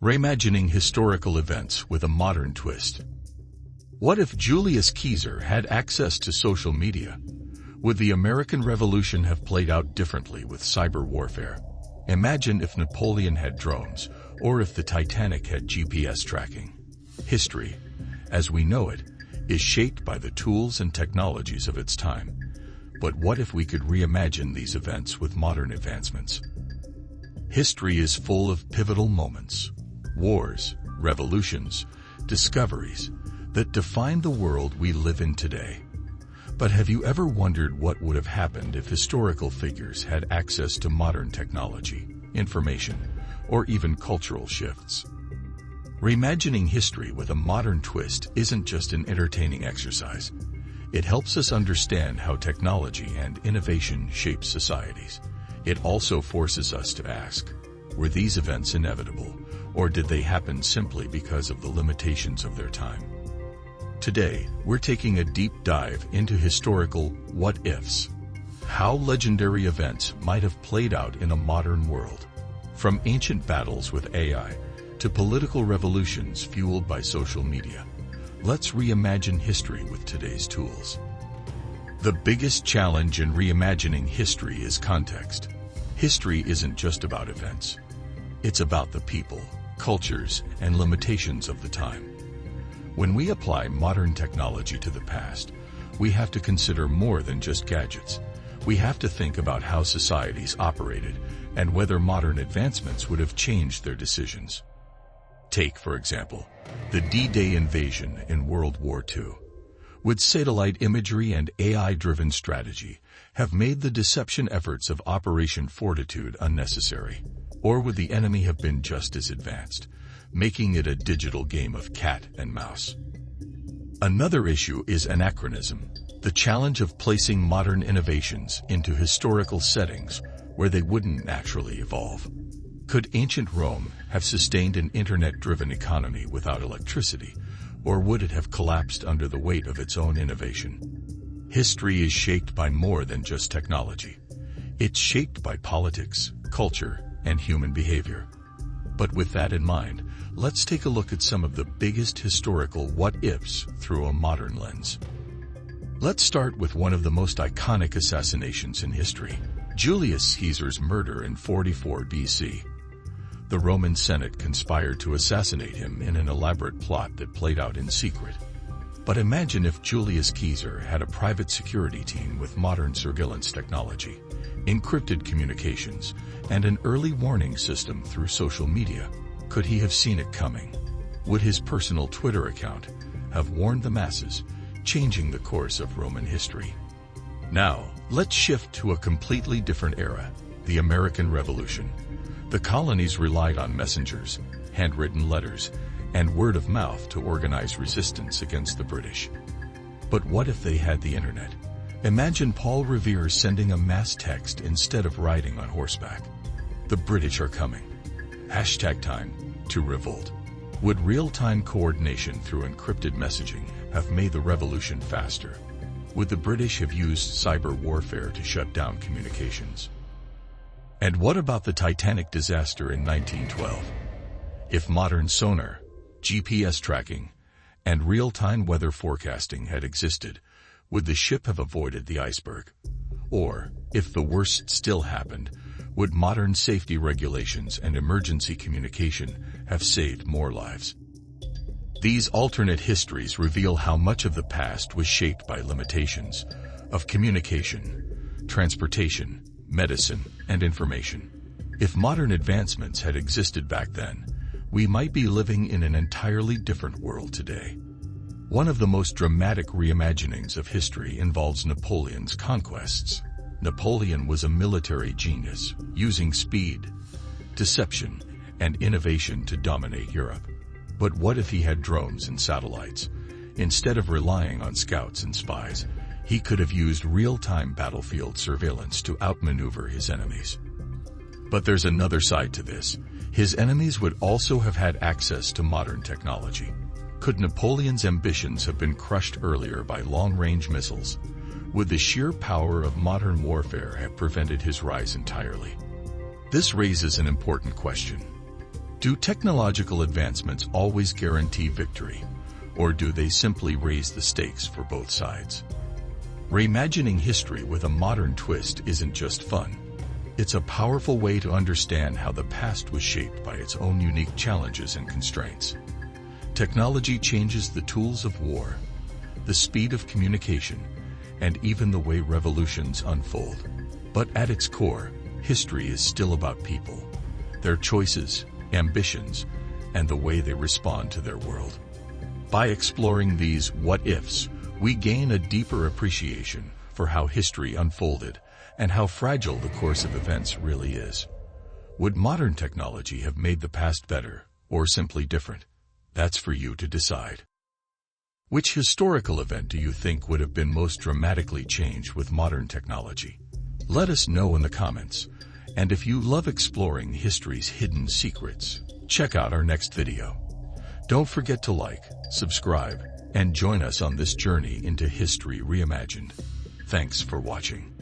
Reimagining historical events with a modern twist. What if Julius Caesar had access to social media? Would the American Revolution have played out differently with cyber warfare? Imagine if Napoleon had drones, or if the Titanic had GPS tracking. History, as we know it, is shaped by the tools and technologies of its time. But what if we could reimagine these events with modern advancements? History is full of pivotal moments, wars, revolutions, discoveries that define the world we live in today. But have you ever wondered what would have happened if historical figures had access to modern technology, information, or even cultural shifts? Reimagining history with a modern twist isn't just an entertaining exercise. It helps us understand how technology and innovation shape societies. It also forces us to ask, were these events inevitable, or did they happen simply because of the limitations of their time? Today, we're taking a deep dive into historical what-ifs, how legendary events might have played out in a modern world. From ancient battles with AI to political revolutions fueled by social media, let's reimagine history with today's tools. The biggest challenge in reimagining history is context. History isn't just about events. It's about the people, cultures, and limitations of the time. When we apply modern technology to the past, we have to consider more than just gadgets. We have to think about how societies operated and whether modern advancements would have changed their decisions. Take, for example, the D-Day invasion in World War II. Would satellite imagery and AI-driven strategy have made the deception efforts of Operation Fortitude unnecessary? Or would the enemy have been just as advanced, making it a digital game of cat and mouse? Another issue is anachronism, the challenge of placing modern innovations into historical settings where they wouldn't naturally evolve. Could ancient Rome have sustained an internet-driven economy without electricity, or would it have collapsed under the weight of its own innovation? History is shaped by more than just technology. It's shaped by politics, culture, and human behavior. But with that in mind, let's take a look at some of the biggest historical what-ifs through a modern lens. Let's start with one of the most iconic assassinations in history, Julius Caesar's murder in 44 BC. The Roman Senate conspired to assassinate him in an elaborate plot that played out in secret. But imagine if Julius Caesar had a private security team with modern surveillance technology, encrypted communications, and an early warning system through social media. Could he have seen it coming? Would his personal Twitter account have warned the masses, changing the course of Roman history? Now, let's shift to a completely different era, the American Revolution. The colonies relied on messengers, handwritten letters, and word of mouth to organize resistance against the British. But what if they had the internet? Imagine Paul Revere sending a mass text instead of riding on horseback. The British are coming. #time to revolt. Would real-time coordination through encrypted messaging have made the revolution faster? Would the British have used cyber warfare to shut down communications? And what about the Titanic disaster in 1912? If modern sonar, GPS tracking, and real-time weather forecasting had existed, would the ship have avoided the iceberg? Or, if the worst still happened, would modern safety regulations and emergency communication have saved more lives? These alternate histories reveal how much of the past was shaped by limitations of communication, transportation, medicine, and information. If modern advancements had existed back then, we might be living in an entirely different world today. One of the most dramatic reimaginings of history involves Napoleon's conquests. Napoleon was a military genius, using speed, deception, and innovation to dominate Europe. But what if he had drones and satellites? Instead of relying on scouts and spies, he could have used real-time battlefield surveillance to outmaneuver his enemies. But there's another side to this. His enemies would also have had access to modern technology. Could Napoleon's ambitions have been crushed earlier by long-range missiles, Would the sheer power of modern warfare have prevented his rise entirely? This raises an important question. Do technological advancements always guarantee victory, or do they simply raise the stakes for both sides? Reimagining history with a modern twist isn't just fun. It's a powerful way to understand how the past was shaped by its own unique challenges and constraints. Technology changes the tools of war, the speed of communication, and even the way revolutions unfold. But at its core, history is still about people, their choices, ambitions, and the way they respond to their world. By exploring these what-ifs, we gain a deeper appreciation for how history unfolded and how fragile the course of events really is. Would modern technology have made the past better, or simply different? That's for you to decide. Which historical event do you think would have been most dramatically changed with modern technology? Let us know in the comments. And if you love exploring history's hidden secrets, check out our next video. Don't forget to like, subscribe, and join us on this journey into History Reimagined. Thanks for watching.